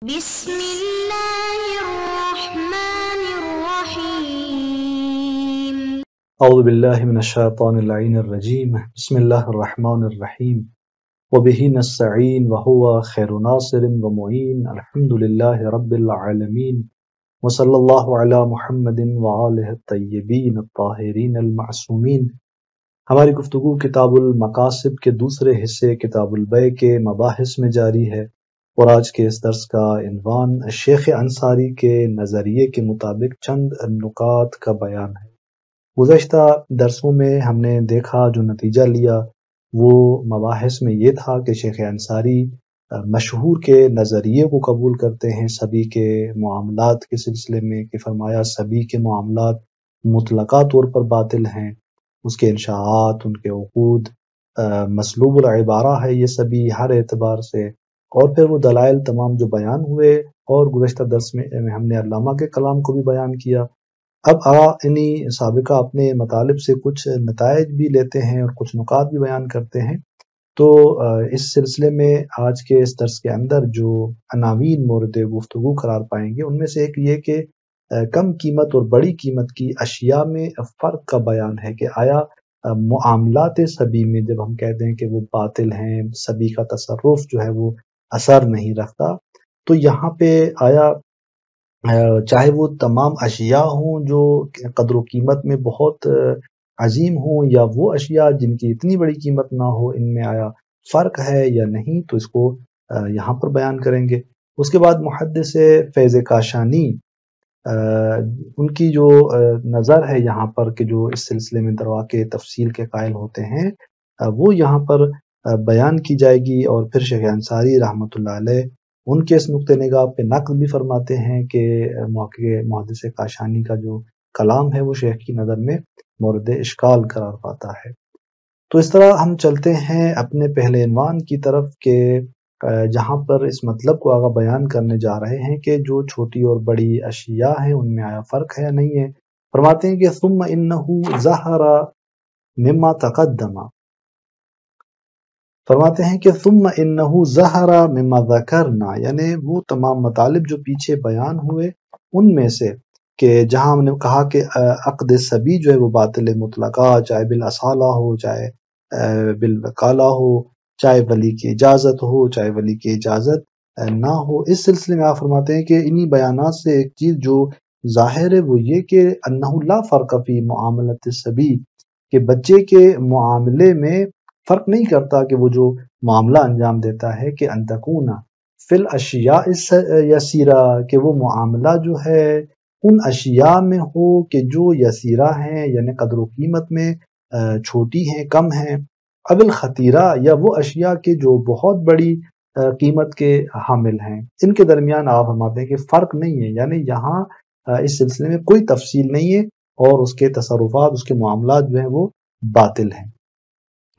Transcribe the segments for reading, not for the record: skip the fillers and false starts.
بسم اللہ الرحمن الرحیم اعوذ باللہ من الشیطان اللعین الرجیم بسم اللہ الرحمن الرحیم وبہ نستعین وہو خیر ناصر ومعین الحمد للہ رب العالمین وصلی اللہ علی محمد وآلہ الطیبین الطاہرین المعصومین۔ ہماری گفتگو کتاب المقاصد کے دوسرے حصے کتاب البیع کے مباحث میں جاری ہے، اور آج کے اس درس کا عنوان شیخ انصاری کے نظریے کے مطابق چند نکات کا بیان ہے۔ گزشتہ درسوں میں ہم نے دیکھا، جو نتیجہ لیا وہ مباحث میں یہ تھا کہ شیخ انصاری مشہور کے نظریے کو قبول کرتے ہیں سبی کے معاملات کے سلسلے میں، کہ فرمایا سبی کے معاملات مطلقہ طور پر باطل ہیں، اس کے انشاءات، ان کے عقود مسلوب العبارہ ہے یہ سبی ہر اعتبار سے، اور پھر وہ دلائل تمام جو بیان ہوئے، اور گزشتہ درس میں ہم نے علامہ کے کلام کو بھی بیان کیا۔ اب انہی سابقہ اپنے مطالب سے کچھ نتائج بھی لیتے ہیں اور کچھ نکات بھی بیان کرتے ہیں۔ تو اس سلسلے میں آج کے اس درس کے اندر جو عناوین مورد گفتگو قرار پائیں گے، ان میں سے ایک یہ کہ کم قیمت اور بڑی قیمت کی اشیاء میں فرق کا بیان ہے، کہ آیا معاملات سبی میں جب ہم کہتے ہیں کہ وہ باطل ہیں، سبی کا تصرف جو ہے وہ اثر نہیں رکھتا، تو یہاں پہ آیا چاہے وہ تمام اشیاء ہوں جو قدر و قیمت میں بہت عظیم ہوں، یا وہ اشیاء جن کی اتنی بڑی قیمت نہ ہو، ان میں آیا فرق ہے یا نہیں، تو اس کو یہاں پر بیان کریں گے۔ اس کے بعد محدث فیض کاشانی ان کی جو نظر ہے یہاں پر، کہ جو اس سلسلے میں درواقع تفصیل کے قائل ہوتے ہیں، وہ یہاں پر بیان کی جائے گی، اور پھر شیخ انصاری رحمۃ اللہ علیہ ان کے اس نقطۂ نگاہ پہ نقد بھی فرماتے ہیں کہ محدث کاشانی کا جو کلام ہے وہ شیخ کی نظر میں مورد اشکال قرار پاتا ہے۔ تو اس طرح ہم چلتے ہیں اپنے پہلے عنوان کی طرف، کہ جہاں پر اس مطلب کو آگے بیان کرنے جا رہے ہیں کہ جو چھوٹی اور بڑی اشیاء ہیں ان میں آیا فرق ہے یا نہیں ہے۔ فرماتے ہیں کہ ثم انہ ظہر مما تقدم، فرماتے ہیں کہ ثم انہ ظہر مما ذکرنا، یعنی وہ تمام مطالب جو پیچھے بیان ہوئے ان میں سے، کہ جہاں ہم نے کہا کہ عقد سبی جو ہے وہ باطل مطلقہ، چاہے بالاصالہ ہو، چاہے بالوکالہ ہو، چاہے ولی کی اجازت ہو، چاہے ولی کی اجازت نہ ہو۔ اس سلسلے میں آپ فرماتے ہیں کہ انہی بیانات سے ایک چیز جو ظاہر ہے وہ یہ کہ انہ لا فرق فی معاملت السبی، کہ بچے کے معاملے میں فرق نہیں کرتا کہ وہ جو معاملہ انجام دیتا ہے، کہ ان تکون فی الاشیاء یسیرہ، کہ وہ معاملہ جو ہے ان اشیاء میں ہو کہ جو یسیرہ ہیں، یعنی قدر و قیمت میں چھوٹی ہیں، کم ہیں، اب الخطیرہ، یا وہ اشیاء کے جو بہت بڑی قیمت کے حامل ہیں، ان کے درمیان آپ فرماتے ہیں کہ فرق نہیں ہے، یعنی یہاں اس سلسلے میں کوئی تفصیل نہیں ہے، اور اس کے تصرفات، اس کے معاملات جو ہیں وہ باطل ہیں۔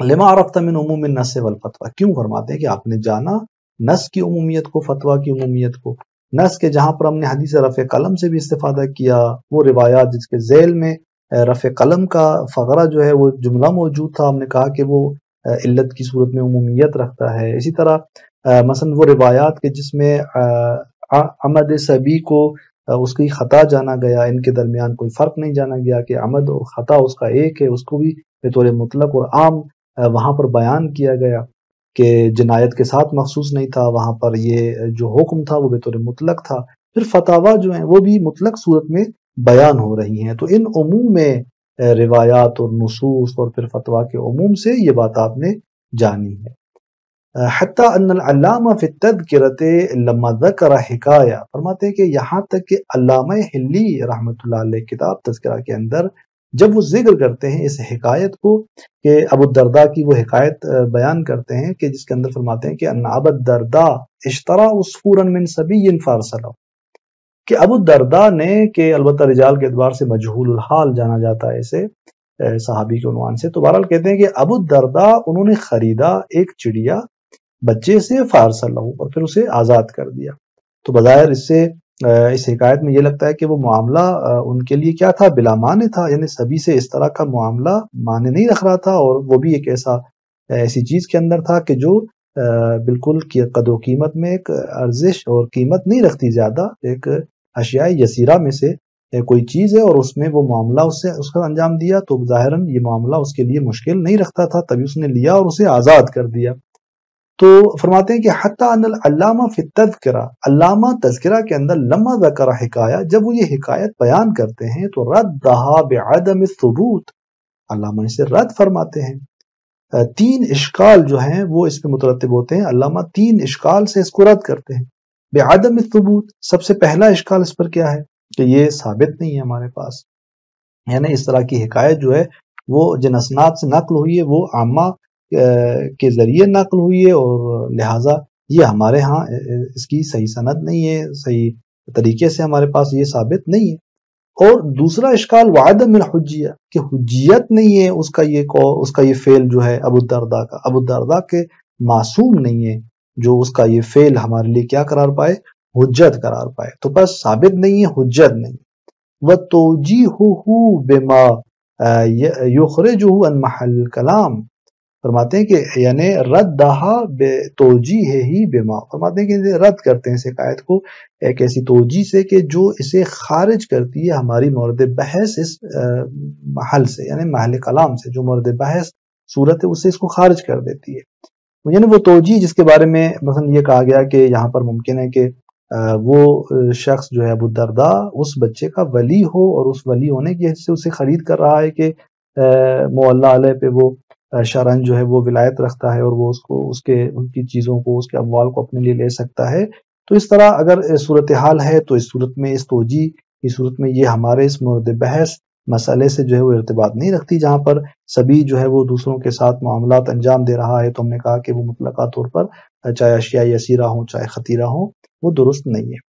لما عرفت من عموم النص والفتویٰ، کیوں؟ فرماتے ہیں کہ آپ نے جانا نص کی عمومیت کو، فتویٰ کی عمومیت کو۔ نص کے جہاں پر ہم نے حدیث رفع قلم سے بھی استفادہ کیا، وہ روایات جس کے ذیل میں رفع قلم کا فقرہ جو ہے وہ جملہ موجود تھا، ہم نے کہا کہ وہ علت کی صورت میں عمومیت رکھتا ہے۔ اسی طرح مثلا وہ روایات کے جس میں عمد سبی کو اس کی خطا جانا گیا، ان کے درمیان کوئی فرق نہیں جانا گیا، کہ عمد و خطا اس کا ایک ہے، اس کو بھی بطور مطلق اور عام وہاں پر بیان کیا گیا، کہ جنایت کے ساتھ مخصوص نہیں تھا، وہاں پر یہ جو حکم تھا وہ بطور مطلق تھا۔ پھر فتاویٰ جو ہیں وہ بھی مطلق صورت میں بیان ہو رہی ہیں۔ تو ان عموم میں روایات اور نصوص اور پھر فتویٰ کے عموم سے یہ بات آپ نے جانی ہے۔ حتی ان العلامہ فی التذکرۃ لما ذکر حکایہ، فرماتے ہیں کہ یہاں تک کہ علامہ حلی رحمۃ اللہ علیہ کتاب تذکرہ کے اندر جب وہ ذکر کرتے ہیں اس حکایت کو، کہ ابو الدرداء کی وہ حکایت بیان کرتے ہیں، کہ جس کے اندر فرماتے ہیں کہ ان ابا الدرداء اشترى عصفورا من صبی فارسلہ، کہ ابو الدرداء نے، کہ البتہ رجال کے اعتبار سے مجہول الحال جانا جاتا ہے اسے صحابی کے عنوان سے، تو بہرحال کہتے ہیں کہ ابو الدرداء انہوں نے خریدا ایک چڑیا بچے سے، فارسلہ، اور پھر اسے آزاد کر دیا۔ تو بظاہر اس سے اس حکایت میں یہ لگتا ہے کہ وہ معاملہ ان کے لیے کیا تھا؟ بلا معنی تھا، یعنی سبھی سے اس طرح کا معاملہ معنی نہیں رکھ رہا تھا، اور وہ بھی ایک ایسی چیز کے اندر تھا کہ جو بالکل قدر و قیمت میں ایک ارزش اور قیمت نہیں رکھتی زیادہ، ایک اشیاء یسیرہ میں سے کوئی چیز ہے، اور اس میں وہ معاملہ اس کا انجام دیا تو ظاہراً یہ معاملہ اس کے لیے مشکل نہیں رکھتا تھا، تبھی اس نے لیا اور اسے آزاد کر دیا۔ تو فرماتے ہیں کہ حتیٰ ان العلامہ فی التذکرہ، علامہ تذکرہ کے اندر لما ذکر حکایہ، جب وہ یہ حکایت بیان کرتے ہیں تو ردھا بعدم الثبوت، علامہ اسے رد فرماتے ہیں۔ تین اشکال جو ہیں وہ اس پہ مترتب ہوتے ہیں، علامہ تین اشکال سے اس کو رد کرتے ہیں۔ بعدم الثبوت، سب سے پہلا اشکال اس پر کیا ہے کہ یہ ثابت نہیں ہے ہمارے پاس، یعنی اس طرح کی حکایت جو ہے وہ جن اسناد سے نقل ہوئی ہے وہ عامہ کے ذریعے نقل ہوئی ہے، اور لہٰذا یہ ہمارے ہاں اس کی صحیح سند نہیں ہے، صحیح طریقے سے ہمارے پاس یہ ثابت نہیں ہے۔ اور دوسرا اشکال وعدم الحجیہ، کہ حجیت نہیں ہے اس کا یہ فعل جو ہے ابو الدرداء کا، ابو الدرداء کے معصوم نہیں ہے جو اس کا یہ فعل ہمارے لیے کیا قرار پائے، حجت قرار پائے، تو بس ثابت نہیں ہے، حجت نہیں۔ وَتَوْجِيهُهُ بِمَا يُخْرِجُهُ عَنْ مَحَلِّ الْكَلَامِ، فرماتے ہیں کہ یعنی ردھا بتوجیہہ بما، فرماتے ہیں کہ رد کرتے ہیں اس حکایت کو ایک ایسی توجیہ سے کہ جو اسے خارج کرتی ہے ہماری مورد بحث اس محل سے، یعنی محل کلام سے، جو مورد بحث صورت ہے اس سے اس کو خارج کر دیتی ہے۔ یعنی وہ توجیہ جس کے بارے میں مثلا یہ کہا گیا کہ یہاں پر ممکن ہے کہ وہ شخص جو ہے ابو الدرداء اس بچے کا ولی ہو، اور اس ولی ہونے کی حیثیت سے اسے خرید کر رہا ہے کہ مولا علیہ پہ وہ شرعاً جو ہے وہ ولایت رکھتا ہے، اور وہ ان کی چیزوں کو، اس کے اموال کو اپنے لیے لے سکتا ہے۔ تو اس طرح اگر صورتحال ہے تو اس صورت میں، اس توجیہ کی صورت میں، یہ ہمارے اس مورد بحث مسئلے سے جو ہے وہ ارتباط نہیں رکھتی، جہاں پر سبھی جو ہے وہ دوسروں کے ساتھ معاملات انجام دے رہا ہے، تو ہم نے کہا کہ وہ مطلقہ طور پر چاہے اشیاء یسیرہ ہوں چاہے خطیرہ ہوں وہ درست نہیں ہے۔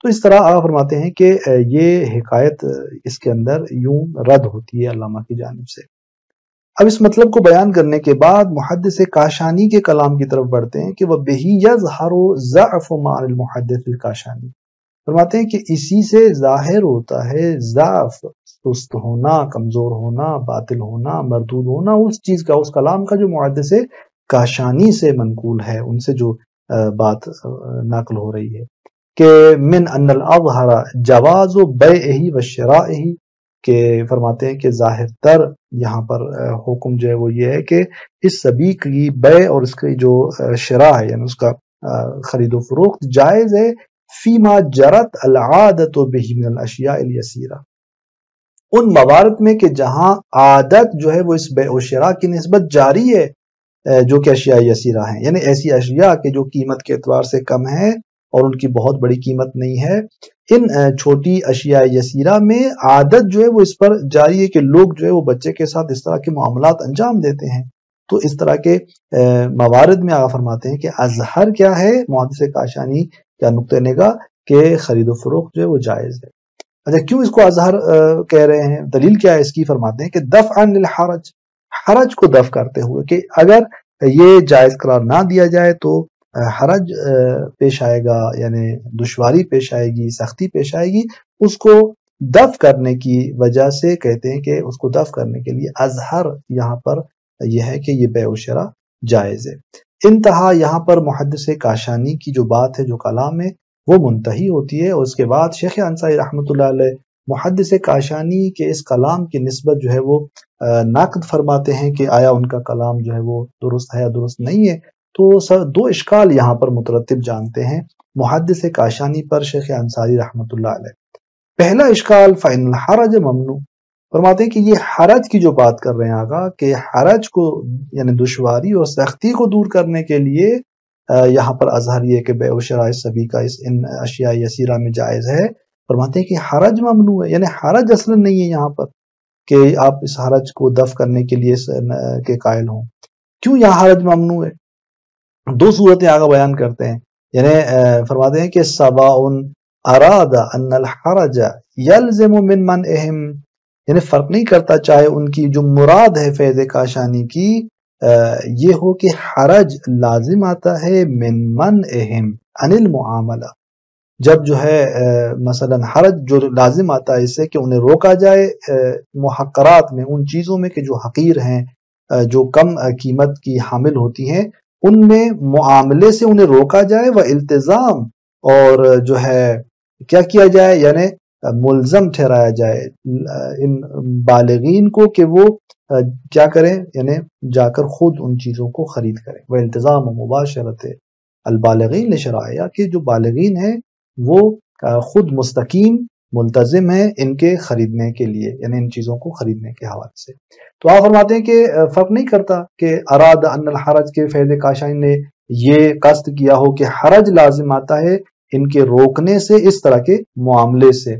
تو اس طرح آپ فرماتے ہیں کہ یہ حکایت اس کے اندر یوں رد ہوتی ہے علامہ کی جانب سے۔ اب اس مطلب کو بیان کرنے کے بعد محدث کاشانی کے کلام کی طرف بڑھتے ہیں کہ وَبِهِ يَظْهَرُ ضَعْفُ مَعَ الْمُحَدِّثِ الْکاشانی، فرماتے ہیں کہ اسی سے ظاہر ہوتا ہے ضعف، سست ہونا، کمزور ہونا، باطل ہونا، مردود ہونا اس چیز کا، اس کلام کا جو محدث کاشانی سے منقول ہے، ان سے جو بات نقل ہو رہی ہے کہ من ان الاظہر جواز بیعہ وشرائہ، کہ فرماتے ہیں کہ ظاہر تر یہاں پر حکم جو ہے وہ یہ ہے کہ اس سبھی کی بیع اور اس کی جو شراء ہے یعنی اس کا خرید و فروخت جائز ہے، فیما جرت العادت بہ من الاشیاء الیسیرہ، ان موارد میں کہ جہاں عادت جو ہے وہ اس بیع و شراء کی نسبت جاری ہے، جو کہ اشیاء یسیرہ ہیں، یعنی ایسی اشیاء کہ جو قیمت کے اعتبار سے کم ہیں اور ان کی بہت بڑی قیمت نہیں ہے، ان چھوٹی اشیاء یسیرہ میں عادت جو ہے وہ اس پر جاری ہے کہ لوگ جو ہے وہ بچے کے ساتھ اس طرح کے معاملات انجام دیتے ہیں۔ تو اس طرح کے موارد میں آگا فرماتے ہیں کہ اظہر کیا ہے، محدث کاشانی کا نقطہ نگاہ کہ خرید و فروخت جو ہے وہ جائز ہے۔ اچھا کیوں اس کو اظہر کہہ رہے ہیں، دلیل کیا ہے اس کی، فرماتے ہیں کہ دفعا للحرج، حرج کو دفع کرتے ہوئے، کہ اگر یہ جائز قرار نہ دیا جائے تو حرج پیش آئے گا، یعنی دشواری پیش آئے گی، سختی پیش آئے گی، اس کو دفع کرنے کی وجہ سے کہتے ہیں کہ اس کو دفع کرنے کے لیے اظہر یہاں پر یہ ہے کہ یہ بیع و شراء جائز ہے۔ انتہا یہاں پر محدث کاشانی کی جو بات ہے، جو کلام ہے، وہ منتہی ہوتی ہے، اور اس کے بعد شیخ انصاری رحمۃ اللہ علیہ محدث کاشانی کے اس کلام کی نسبت جو ہے وہ نقد فرماتے ہیں کہ آیا ان کا کلام جو ہے وہ درست ہے یا درست نہیں ہے۔ تو دو اشکال یہاں پر مترتب جانتے ہیں محدث کاشانی پر شیخ انصاری رحمۃ اللہ علیہ۔ پہلا اشکال فإن الحرج ممنوع، فرماتے ہیں کہ یہ حرج کی جو بات کر رہے ہیں آقا، کہ حرج کو یعنی دشواری اور سختی کو دور کرنے کے لیے یہاں پر اظہر یہ کہ بیع و شراء سبھی کا ان اشیاء یسیرہ میں جائز ہے، فرماتے ہیں کہ حرج ممنوع ہے، یعنی حرج اصلا نہیں ہے یہاں پر کہ آپ اس حرج کو دفع کرنے کے لیے کے قائل ہوں۔ کیوں یہاں حرج ممنوع ہے؟ دو صورتیں آگے بیان کرتے ہیں، یعنی فرماتے ہیں کہ سواء اراد ان الحرج یلزم من منعہم، یعنی فرق نہیں کرتا چاہے ان کی جو مراد ہے فیض کاشانی کی یہ ہو کہ حرج لازم آتا ہے من منعہم عن المعاملہ، جب جو ہے مثلا حرج جو لازم آتا ہے اس سے کہ انہیں روکا جائے محقرات میں، ان چیزوں میں کہ جو حقیر ہیں، جو کم قیمت کی حامل ہوتی ہیں، ان میں معاملے سے انہیں روکا جائے، و التزام، اور جو ہے کیا کیا جائے، یعنی ملزم ٹھہرایا جائے ان بالغین کو کہ وہ کیا کریں، یعنی جا کر خود ان چیزوں کو خرید کریں۔ وہ التزام و مباشرت البالغین لشرائع، کہ جو بالغین ہیں وہ خود مستقیم ملتزم ہیں ان کے خریدنے کے لیے، یعنی ان چیزوں کو خریدنے کے حوالے سے۔ تو آپ فرماتے ہیں کہ فرق نہیں کرتا کہ اراد ان الحرج کے فیض کاشانی نے یہ قصد کیا ہو کہ حرج لازم آتا ہے ان کے روکنے سے اس طرح کے معاملے سے،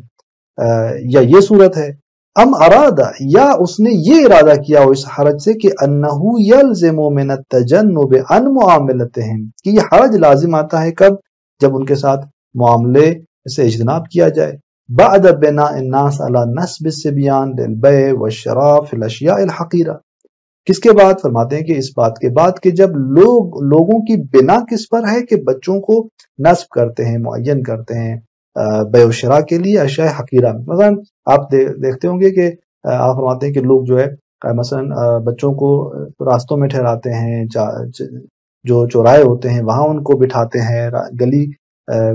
یا یہ صورت ہے، ام ارادہ، یا اس نے یہ ارادہ کیا ہو اس حرج سے کہ انہو یلزم من التجنب عن معاملتہم، کہ یہ حرج لازم آتا ہے کب، جب ان کے ساتھ معاملے سے اجتناب کیا جائے، بعد بناء الناس علی نصب الصبیان للبیع والشراء فی الاشیاء الحقیرہ۔ کس کے بعد؟ فرماتے ہیں کہ اس بات کے بعد کہ جب لوگوں کی بنا کس پر ہے کہ بچوں کو نصب کرتے ہیں، معین کرتے ہیں بیع و شراء کے لیے اشیاء حقیرہ میں۔ مثلا آپ دیکھتے ہوں گے کہ آپ فرماتے ہیں کہ لوگ جو ہے مثلا بچوں کو راستوں میں ٹھہراتے ہیں، جو چوراہے ہوتے ہیں وہاں ان کو بٹھاتے ہیں، گلی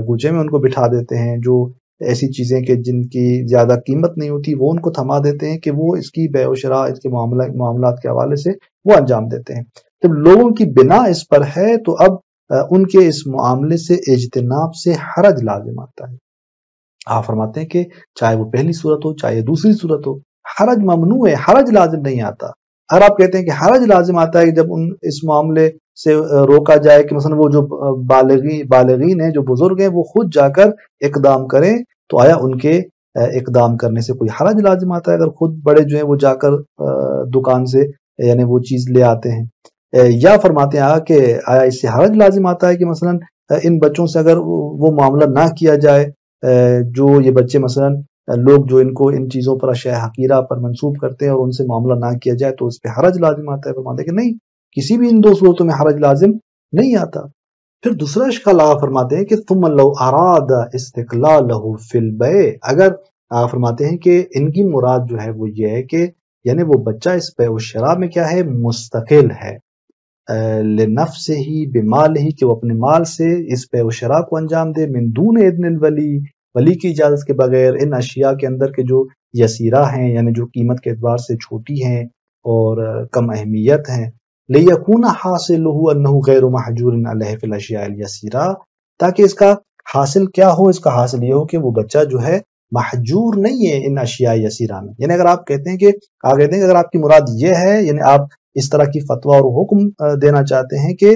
گوچے میں ان کو بٹھا دیتے ہیں، جو ایسی چیزیں کہ جن کی زیادہ قیمت نہیں ہوتی وہ ان کو تھما دیتے ہیں کہ وہ اس کی بیع و شراء، اس کے معاملات کے حوالے سے وہ انجام دیتے ہیں۔ جب لوگوں کی بنا اس پر ہے تو اب ان کے اس معاملے سے اجتناب سے حرج لازم آتا ہے۔ آپ فرماتے ہیں کہ چاہے وہ پہلی صورت ہو چاہے دوسری صورت ہو، حرج ممنوع ہے، حرج لازم نہیں آتا۔ اگر آپ کہتے ہیں کہ حرج لازم آتا ہے کہ جب اس معاملے سے روکا جائے کہ مثلا وہ جو بالغین ہیں، جو بزرگ ہیں، وہ خود جا کر اقدام کریں، تو آیا ان کے اقدام کرنے سے کوئی حرج لازم آتا ہے اگر خود بڑے جو ہیں وہ جا کر دکان سے یعنی وہ چیز لے آتے ہیں؟ یا فرماتے ہیں کہ آیا اس سے حرج لازم آتا ہے کہ مثلا ان بچوں سے اگر وہ معاملہ نہ کیا جائے، جو یہ بچے مثلا لوگ جو ان کو ان چیزوں پر اشیاء حقیرہ پر منسوب کرتے ہیں اور ان سے معاملہ نہ کیا جائے تو اس پہ حرج لازم آتا ہے؟ فرماتے ہیں کہ نہیں، کسی بھی ان دو صورتوں میں حرج لازم نہیں آتا۔ پھر دوسرا اشکال آپ فرماتے ہیں کہ ثم لو اراد استقلالہ فی البیع، اگر آپ فرماتے ہیں کہ ان کی مراد جو ہے وہ یہ ہے کہ یعنی وہ بچہ اس بیع و شراء میں کیا ہے، مستقل ہے، لنفسہ ہی بمالہ، کہ وہ اپنے مال سے اس بیع و شراء کو انجام دے، من دون اذن الولی، ولی کی اجازت کے بغیر، ان اشیاء کے اندر کے جو یسیرہ ہیں یعنی جو قیمت کے اعتبار سے چھوٹی ہیں اور کم اہمیت ہیں، لیکون حاصلہ انہ غیر محجور علیہ فی الاشیاء الیسیرہ، تاکہ اس کا حاصل کیا ہو، اس کا حاصل یہ ہو کہ وہ بچہ جو ہے محجور نہیں ہے ان اشیاء یسیرہ میں۔ یعنی اگر آپ کہتے ہیں کہ اگر آپ کی مراد یہ ہے، یعنی آپ اس طرح کی فتویٰ اور حکم دینا چاہتے ہیں کہ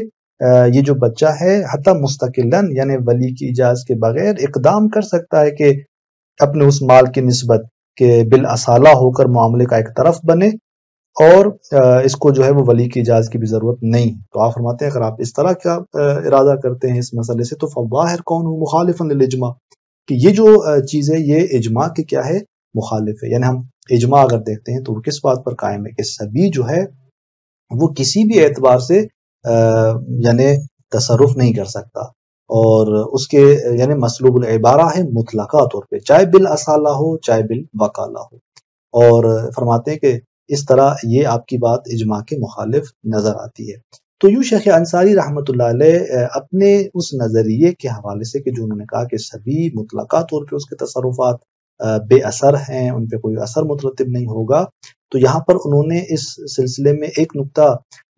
یہ جو بچہ ہے حتی مستقلاً یعنی ولی کی اجازت کے بغیر اقدام کر سکتا ہے کہ اپنے اس مال کی نسبت کہ بالاصالہ ہو کر معاملے کا ایک طرف بنے، اور اس کو جو ہے وہ ولی کی اجازت کی بھی ضرورت نہیں، تو آپ فرماتے ہیں اگر آپ اس طرح کا ارادہ کرتے ہیں اس مسئلے سے تو فظاہر کون ہو مخالفا للاجماع، کہ یہ جو چیز ہے یہ اجماع کے کیا ہے، مخالف ہے۔ یعنی ہم اجماع اگر دیکھتے ہیں تو وہ کس بات پر قائم ہے کہ سبی جو ہے وہ کسی بھی اعتبار سے یعنی تصرف نہیں کر سکتا، اور اس کے یعنی مسلوب العبارہ ہے مطلقہ طور پہ، چاہے بالاصالہ ہو چاہے بالوکالہ ہو، اور فرماتے ہیں کہ اس طرح یہ آپ کی بات اجماع کے مخالف نظر آتی ہے۔ تو یوں شیخ انصاری رحمۃ اللہ علیہ اپنے اس نظریے کے حوالے سے کہ جو انہوں نے کہا کہ سبھی مطلقہ طور پہ اس کے تصرفات بے اثر ہیں، ان پہ کوئی اثر مترتب نہیں ہوگا، تو یہاں پر انہوں نے اس سلسلے میں ایک نقطہ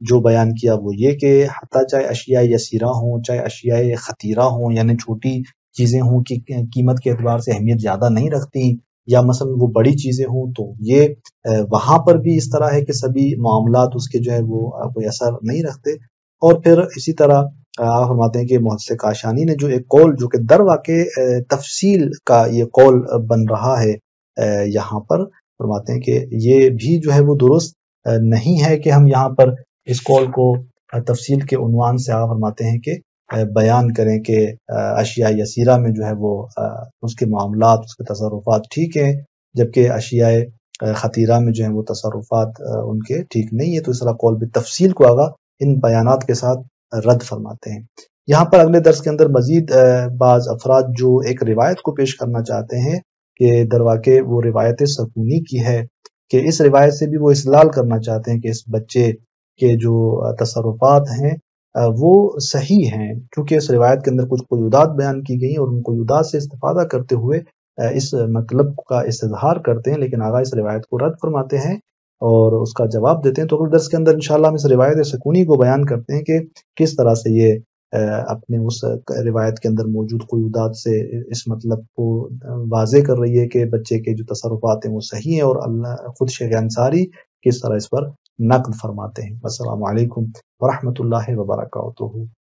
جو بیان کیا وہ یہ کہ حتیٰ چاہے اشیاء یسیرہ ہوں چاہے اشیاء خطیرہ ہوں، یعنی چھوٹی چیزیں ہوں کہ قیمت کے اعتبار سے اہمیت زیادہ نہیں رکھتی، یا مثلا وہ بڑی چیزیں ہوں، تو یہ وہاں پر بھی اس طرح ہے کہ سبھی معاملات اس کے جو ہے وہ کوئی اثر نہیں رکھتے۔ اور پھر اسی طرح آپ فرماتے ہیں کہ محدث کاشانی نے جو ایک قول جو کہ در واقع تفصیل کا یہ قول بن رہا ہے یہاں پر، فرماتے ہیں کہ یہ بھی جو ہے وہ درست نہیں ہے کہ ہم یہاں پر اس قول کو تفصیل کے عنوان سے آپ فرماتے ہیں کہ بیان کریں کہ اشیاء یسیرہ میں جو ہے وہ اس کے معاملات اس کے تصرفات ٹھیک ہیں، جبکہ اشیاء خطیرہ میں جو ہیں وہ تصرفات ان کے ٹھیک نہیں ہے، تو اس طرح قول بھی تفصیل کو آگا ان بیانات کے ساتھ رد فرماتے ہیں۔ یہاں پر اگلے درس کے اندر مزید بعض افراد جو ایک روایت کو پیش کرنا چاہتے ہیں کہ در واقع وہ روایت سکونی کی ہے، کہ اس روایت سے بھی وہ استدلال کرنا چاہتے ہیں کہ اس بچے کے جو تصرفات ہیں وہ صحیح ہیں، چونکہ اس روایت کے اندر کچھ قیودات بیان کی گئی اور ان قیودات سے استفادہ کرتے ہوئے اس مطلب کا استظہار کرتے ہیں، لیکن آغا اس روایت کو رد فرماتے ہیں اور اس کا جواب دیتے ہیں۔ تو اگلے درس کے اندر انشاءاللہ ہم اس روایت سکونی کو بیان کرتے ہیں کہ کس طرح سے یہ اپنے اس روایت کے اندر موجود قیودات سے اس مطلب کو واضح کر رہی ہے کہ بچے کے جو تصرفات ہیں وہ صحیح ہیں، اور اللہ خود شیخ انصاری کس طرح اس پر نقد فرماتے ہیں۔ السلام علیکم ورحمۃ اللہ وبرکاتہ۔